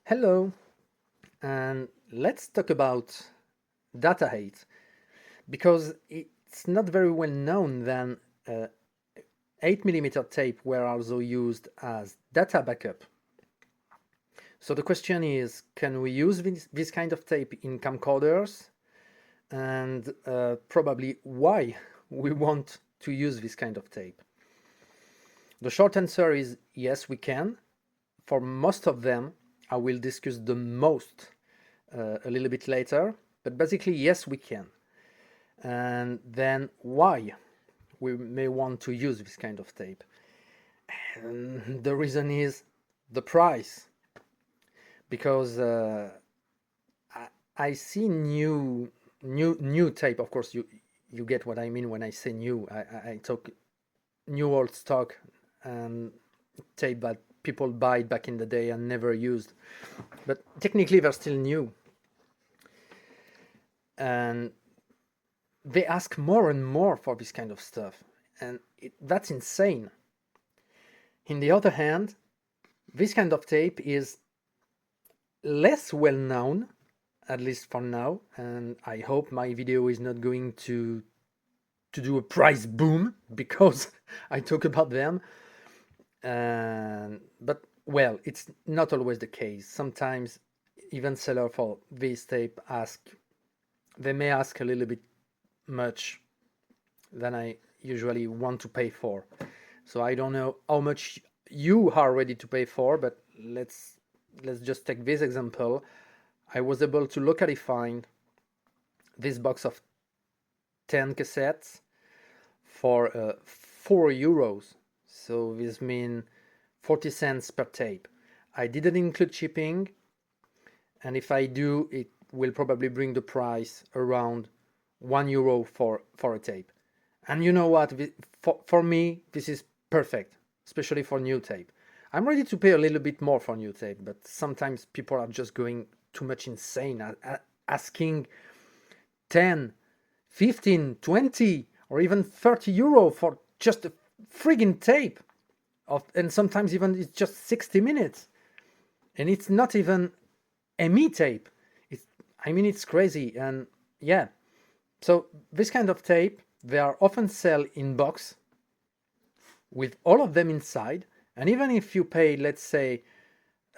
Hello, and let's talk about Data8 because it's not very well known that 8mm tape were also used as data backup. So the question is, can we use this kind of tape in camcorders? And probably why we want to use this kind of tape? The short answer is yes, we can. For most of them, I will discuss the most a little bit later, but basically, yes, we can. And then why we may want to use this kind of tape? And the reason is the price, because I see new tape. Of course, you get what I mean when I say new. I talk new old stock and tape that people buy back in the day and never used, but technically they're still new. And they ask more and more for this kind of stuff, and that's insane. On the other hand, this kind of tape is less well known, at least for now, and I hope my video is not going to do a price boom because I talk about them. But well, it's not always the case. Sometimes even seller for this tape they may ask a little bit much than I usually want to pay for. So I don't know how much you are ready to pay for, but let's just take this example. I was able to locally find this box of 10 cassettes for €4. So this means 40 cents per tape. I didn't include shipping, and if I do, it will probably bring the price around €1 for a tape. And you know what? For me, this is perfect, especially for new tape. I'm ready to pay a little bit more for new tape, but sometimes people are just going too much insane, asking 10, 15, 20, or even €30 for just a friggin' tape. And sometimes even it's just 60 minutes. And it's not even ME tape. It's crazy. And yeah, so this kind of tape, they are often sold in box with all of them inside. And even if you pay, let's say,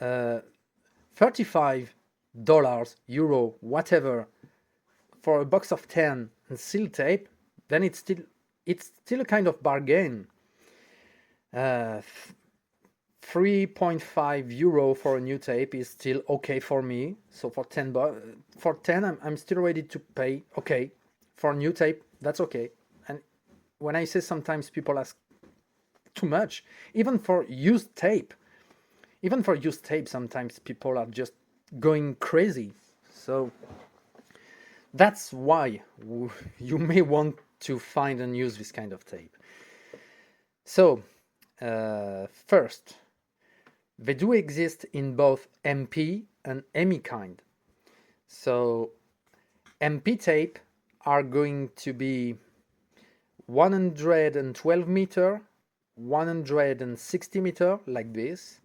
$35, euro, whatever, for a box of 10 and seal tape, then it's still a kind of bargain. 3.5 euro for a new tape is still okay for me. So for 10 I'm still ready to pay. Okay, for new tape, that's okay. And when I say sometimes people ask too much, even for used tape, sometimes people are just going crazy. So that's why you may want to find and use this kind of tape. So first, they do exist in both MP and ME kind. So MP tape are going to be 112 meter, 160 meter, like this.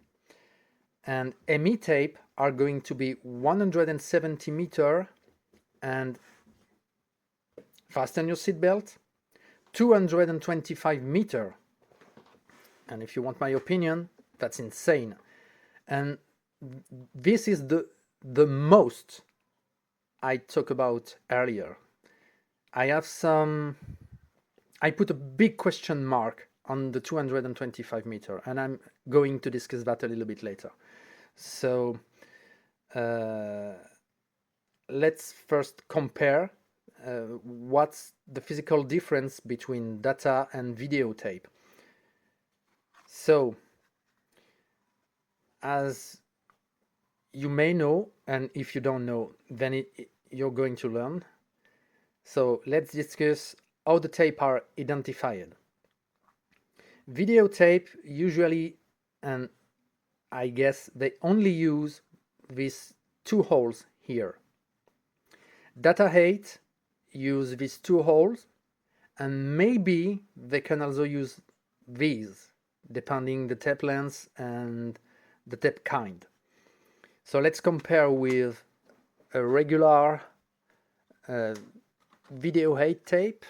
And ME tape are going to be 170 meter and fasten your seatbelt, 225 meter. And if you want my opinion, that's insane. And this is the most I talked about earlier. I put a big question mark on the 225 meter, and I'm going to discuss that a little bit later. So let's first compare what's the physical difference between data and videotape. So, as you may know, and if you don't know, then you're going to learn. So let's discuss how the tape are identified. Videotape usually, and I guess they only use these two holes here. Data8 use these two holes, and maybe they can also use these, depending the tape length and the tape kind. So let's compare with a regular Data8 tape.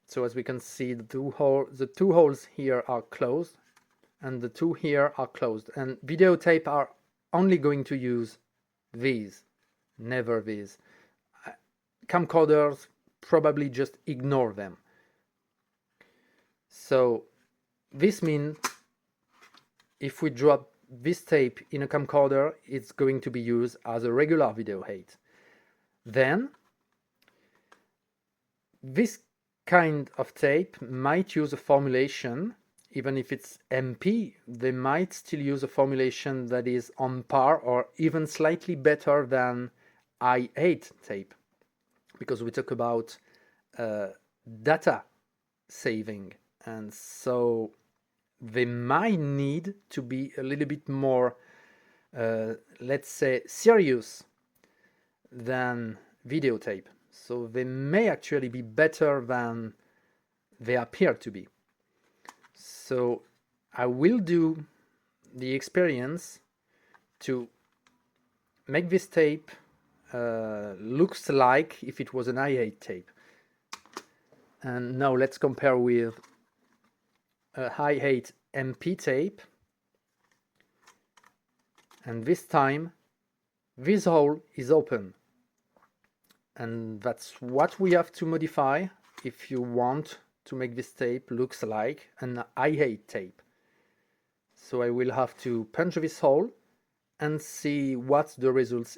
So as we can see, the two holes here are closed and the two here are closed, and videotape are only going to use these, never these. Camcorders probably just ignore them. So this means if we drop this tape in a camcorder, it's going to be used as a regular Data8. Then this kind of tape might use a formulation, even if it's MP, they might still use a formulation that is on par or even slightly better than i8 tape, because we talk about data saving, and so they might need to be a little bit more, let's say, serious than videotape. So they may actually be better than they appear to be. So I will do the experience to make this tape looks like if it was an i8 tape. And now let's compare with a i8 MP tape. And this time, this hole is open. And that's what we have to modify if you want to make this tape looks like an i8 tape. So I will have to punch this hole and see what the results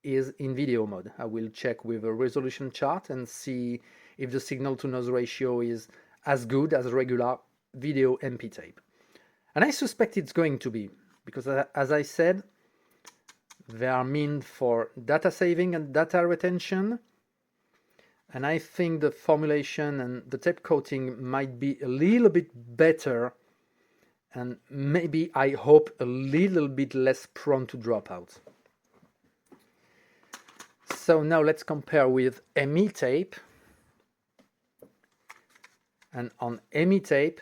is in video mode. I will check with a resolution chart and see if the signal to noise ratio is as good as a regular video MP tape. And I suspect it's going to be, because as I said, they are meant for data saving and data retention. And I think the formulation and the tape coating might be a little bit better, and maybe, I hope, a little bit less prone to dropout. So now let's compare with ME tape. And on ME tape,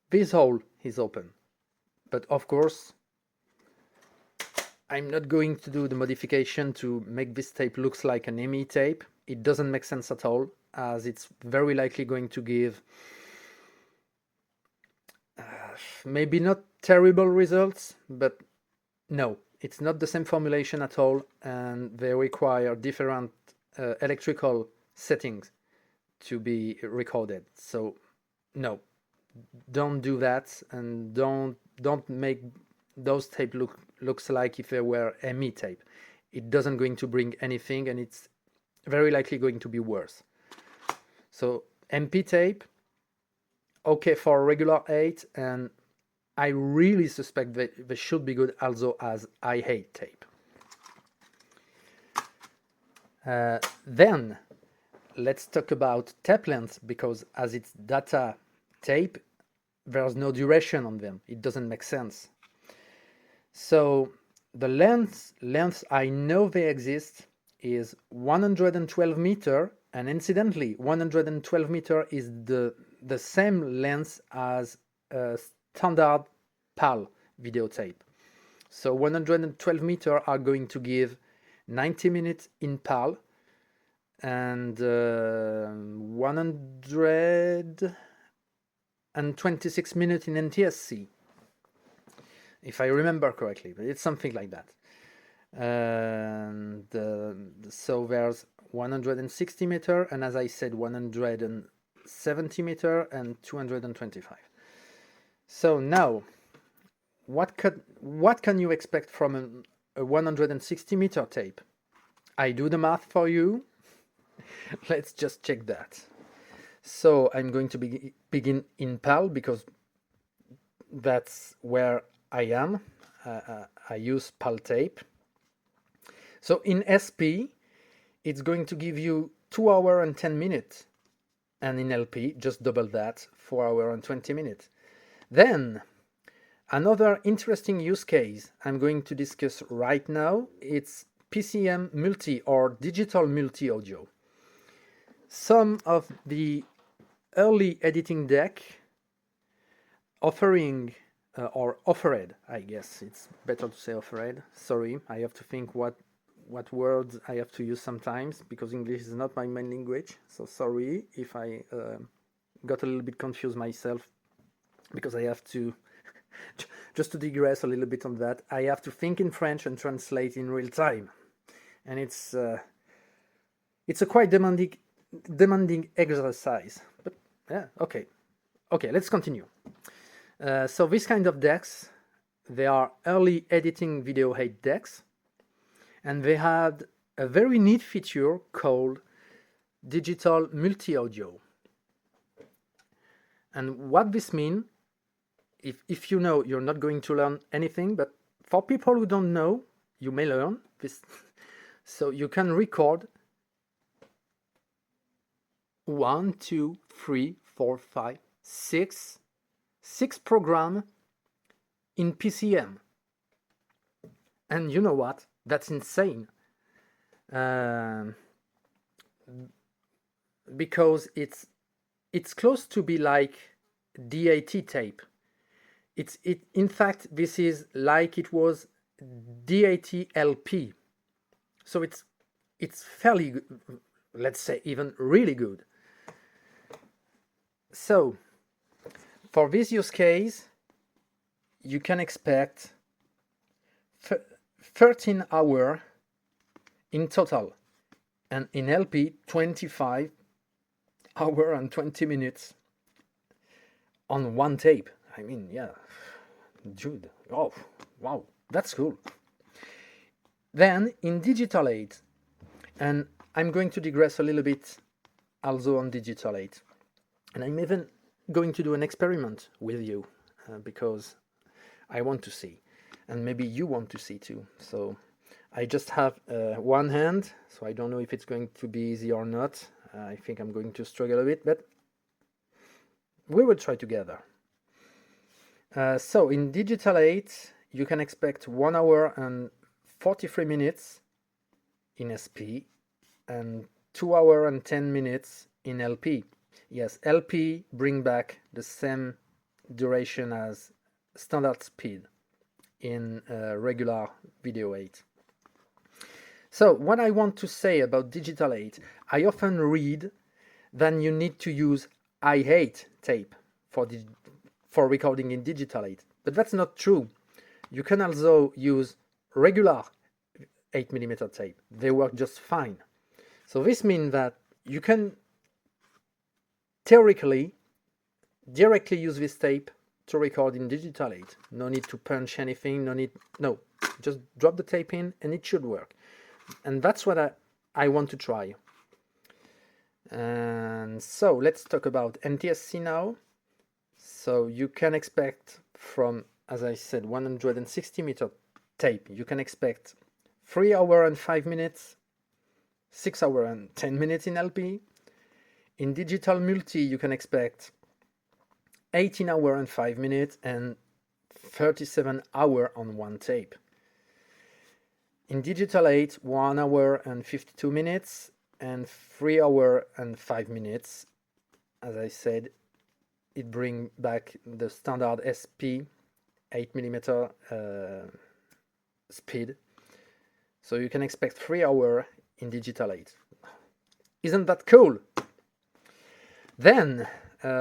this hole is open. But of course, I'm not going to do the modification to make this tape looks like an ME tape. It doesn't make sense at all, as it's very likely going to give maybe not terrible results, but no, it's not the same formulation at all, and they require different electrical settings to be recorded. So no, don't do that, and don't make those tape looks like if they were ME tape. It doesn't going to bring anything, and it's very likely going to be worse. So MP tape, okay for regular 8, and I really suspect that they should be good also as i8 tape. Then let's talk about tape length, because as it's data tape, there's no duration on them. It doesn't make sense. So the length I know they exist is 112 meter, and incidentally 112 meter is the same length as a standard PAL videotape. So 112 meter are going to give 90 minutes in PAL and 126 minutes in NTSC, if I remember correctly, but it's something like that. And so there's 160 meter, and as I said, 170 meter and 225. So now, what can you expect from a 160 meter tape? I do the math for you. Let's just check that. So I'm going to begin in PAL, because that's where I am. I use PAL tape. So in SP, it's going to give you 2 hours and 10 minutes. And in LP, just double that, 4 hours and 20 minutes. Then, another interesting use case I'm going to discuss right now, it's PCM multi or digital multi-audio. Some of the early editing deck offering or offered, I guess. It's better to say offered. Sorry, I have to think what words I have to use sometimes, because English is not my main language. So sorry if I got a little bit confused myself, because I have to, just to digress a little bit on that, I have to think in French and translate in real time. And it's a quite demanding exercise. But yeah, okay, let's continue. So this kind of decks, they are early editing Data8 decks, and they had a very neat feature called digital multi-audio. And what this means, if you know, you're not going to learn anything, but for people who don't know, you may learn this. So you can record 1, 2, 3, 4, 5, 6 programs in PCM. And you know what? That's insane. Because it's close to be like DAT tape. In fact, this is like it was DAT LP. So it's fairly good, let's say even really good. So for this use case, you can expect 13 hours in total, and in LP 25 hours and 20 minutes on one tape. I mean, yeah, dude, oh wow, that's cool. Then in Data8, and I'm going to digress a little bit also on Data8, and I'm even going to do an experiment with you because I want to see, and maybe you want to see too. So I just have one hand, so I don't know if it's going to be easy or not. I think I'm going to struggle a bit, but we will try together. So in Data8, you can expect 1 hour and 43 minutes in SP and 2 hours and 10 minutes in LP. Yes, LP bring back the same duration as standard speed in regular Data8. So what I want to say about Data8, I often read that you need to use i8 tape for recording in Data8, but that's not true. You can also use regular 8mm tape. They work just fine. So this means that you can theoretically directly use this tape to record in Data8. No need to punch anything, no, just drop the tape in and it should work. And that's what I want to try. And so let's talk about NTSC now. So you can expect from, as I said, 160-meter tape, you can expect 3 hours and 5 minutes, 6 hours and 10 minutes in LP. In digital multi, you can expect 18 hours and 5 minutes and 37 hours on one tape. In Data8, 1 hour and 52 minutes and 3 hours and 5 minutes. As I said, it brings back the standard SP 8mm speed. So you can expect 3 hours in Data8. Isn't that cool? Then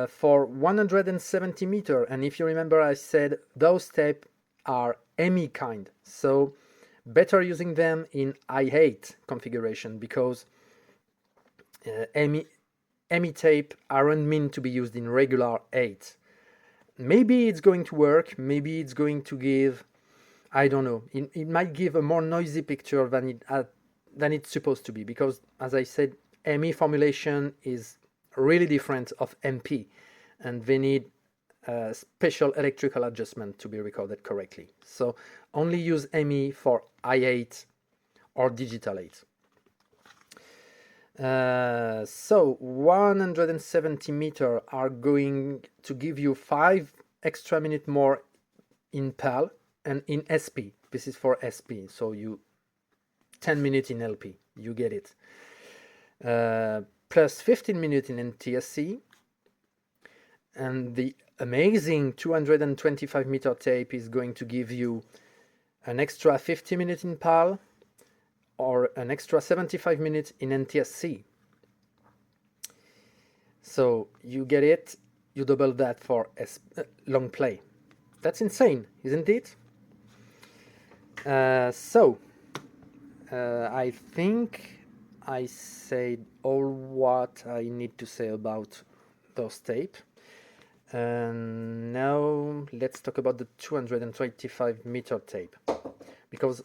for 170 meter, and if you remember, I said those tapes are ME kind. So better using them in i8 configuration, because ME tape aren't meant to be used in regular 8. Maybe it's going to work, maybe it's going to give, I don't know, it might give a more noisy picture than it's supposed to be, because as I said, ME formulation is really different of MP, and they need special electrical adjustment to be recorded correctly. So only use ME for i8 or Data8. So 170 meter are going to give you 5 extra minutes more in PAL and in SP. This is for SP, so you 10 minutes in LP, you get it. Plus 15 minutes in NTSC, and the amazing 225 meter tape is going to give you an extra 50 minutes in PAL or an extra 75 minutes in NTSC. So you get it, you double that for a long play. That's insane, isn't it? I think I said all what I need to say about those tape. And now let's talk about the 225 meter tape, because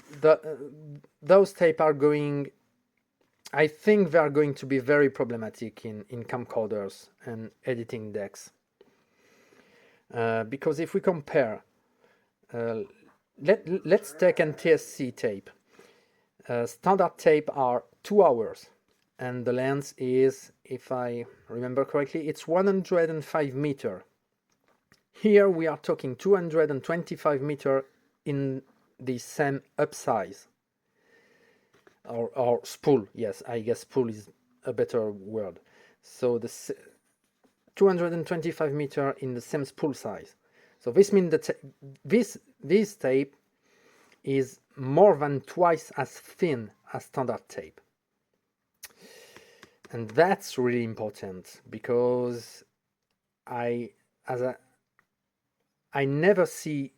those tape are going, I think they are going to be very problematic in camcorders and editing decks. Because if we compare, let's take NTSC tape. Standard tape are 2 hours, and the length is, if I remember correctly, it's 105 meter. Here we are talking 225 meter in the same upsize, or spool. Yes, I guess spool is a better word. So the 225 meter in the same spool size. So this means that this tape is more than twice as thin as standard tape. And that's really important, because I never seen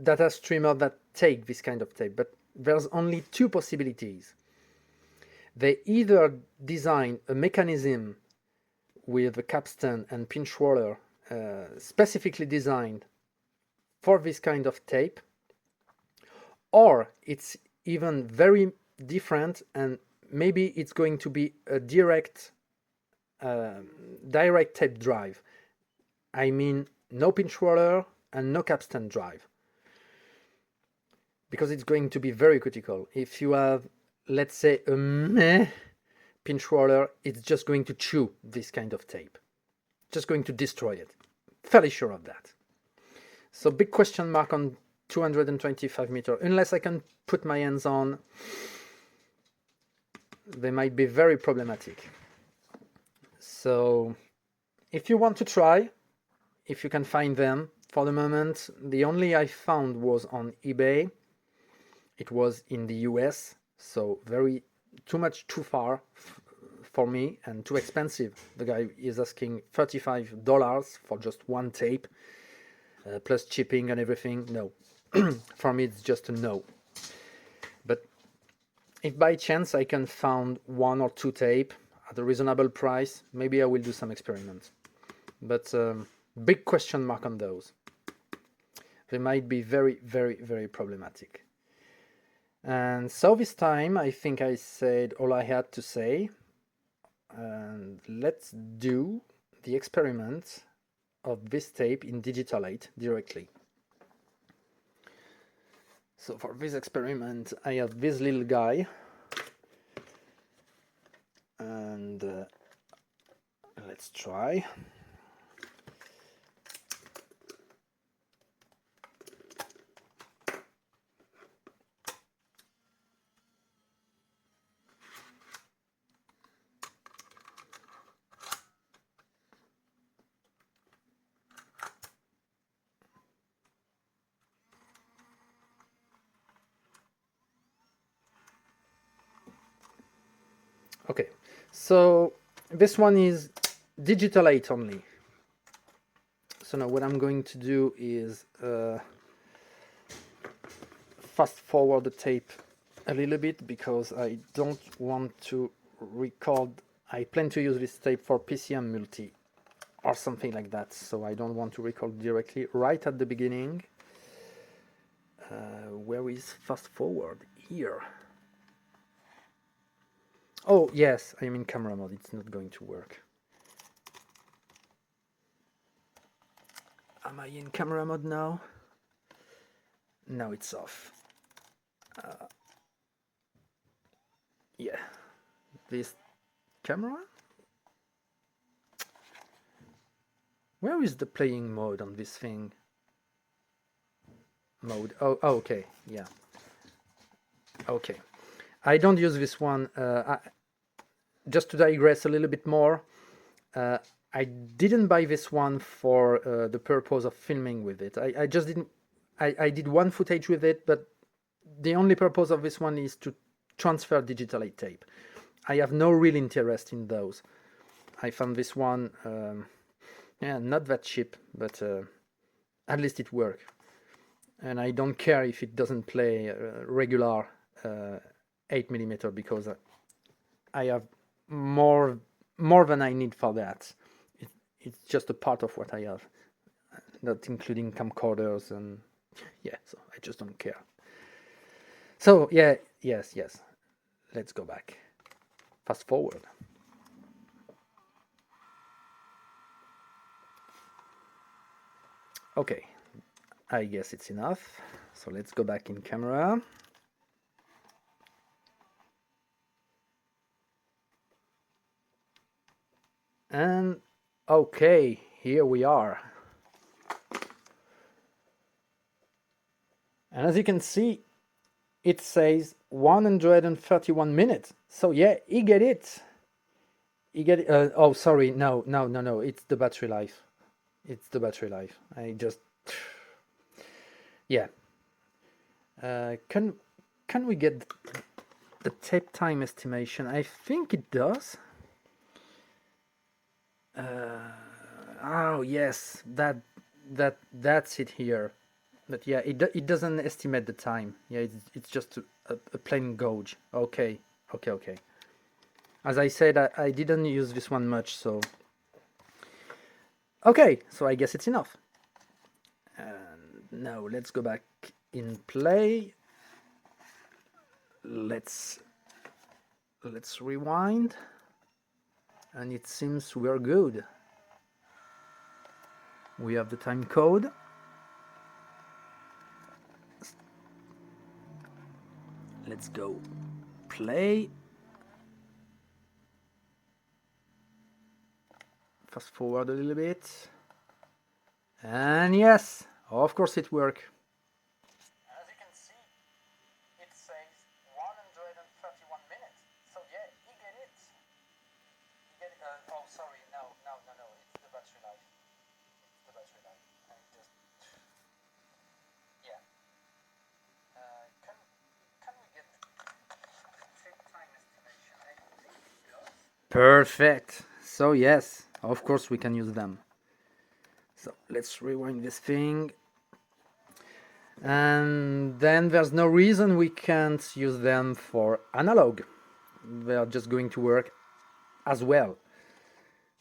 data streamer that take this kind of tape, but there's only two possibilities. They either design a mechanism with a capstan and pinch roller specifically designed for this kind of tape, or it's even very different, and maybe it's going to be a direct tape drive. I mean, no pinch roller and no capstan drive, because it's going to be very critical. If you have, let's say, a meh pinch roller, it's just going to chew this kind of tape, just going to destroy it. Fairly sure of that. So big question mark on 225 meter. Unless I can put my hands on, they might be very problematic. So if you want to try, if you can find them, for the moment, the only I found was on eBay. It was in the US, so too far for me and too expensive. The guy is asking $35 for just one tape, plus shipping and everything. No, for me it's just a no. But if by chance I can find one or two tape at a reasonable price, maybe I will do some experiments. But big question mark on those. They might be very, very, very problematic. And so this time I think I said all I had to say, and let's do the experiment of this tape in Data8 directly. So for this experiment I have this little guy, and let's try. Okay, so this one is Data8 only. So now what I'm going to do is fast forward the tape a little bit, because I don't want to record. I plan to use this tape for PCM multi or something like that, so I don't want to record directly right at the beginning. Where is fast forward? Here. Oh yes, I'm in camera mode. It's not going to work. Am I in camera mode now? No, it's off. Yeah, this camera? Where is the playing mode on this thing? Mode. Oh, okay. Yeah. Okay. I don't use this one. Just to digress a little bit more, I didn't buy this one for the purpose of filming with it. I just didn't. I did one footage with it, but the only purpose of this one is to transfer Data8 tape. I have no real interest in those. I found this one, yeah, not that cheap, but at least it works. And I don't care if it doesn't play regular 8mm because I have more than I need for that. It's just a part of what I have, not including camcorders and yeah. So I just don't care. So yeah, yes. Let's go back. Fast forward. Okay, I guess it's enough. So let's go back in camera. And okay, here we are. And as you can see, it says 131 minutes. So yeah, he get it. He get it. Oh, sorry. No. It's the battery life. It's the battery life. I just, yeah. Can we get the tape time estimation? I think it does. Oh yes, that's it here. But yeah, it doesn't estimate the time. Yeah, it's just a plain gauge. Okay. As I said, I didn't use this one much, so okay. So I guess it's enough. And now let's go back in play. Let's rewind, and it seems we're good. We have the time code. Let's go play. Fast forward a little bit. And yes, of course it worked. As you can see, it says 131 minutes. So yeah, he get it. Oh, sorry, no, it's the battery life. It's the battery life. I just, yeah. Can we get tape time estimation? I think it does. Perfect. So yes, of course we can use them. So let's rewind this thing. And then there's no reason we can't use them for analog. They're just going to work as well.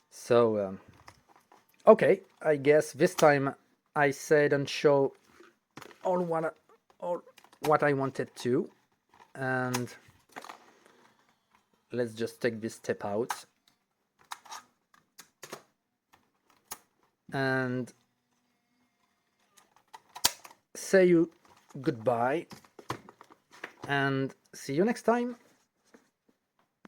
So, okay, I guess this time I said and show all what I wanted to. And let's just take this step out. And say you goodbye and see you next time.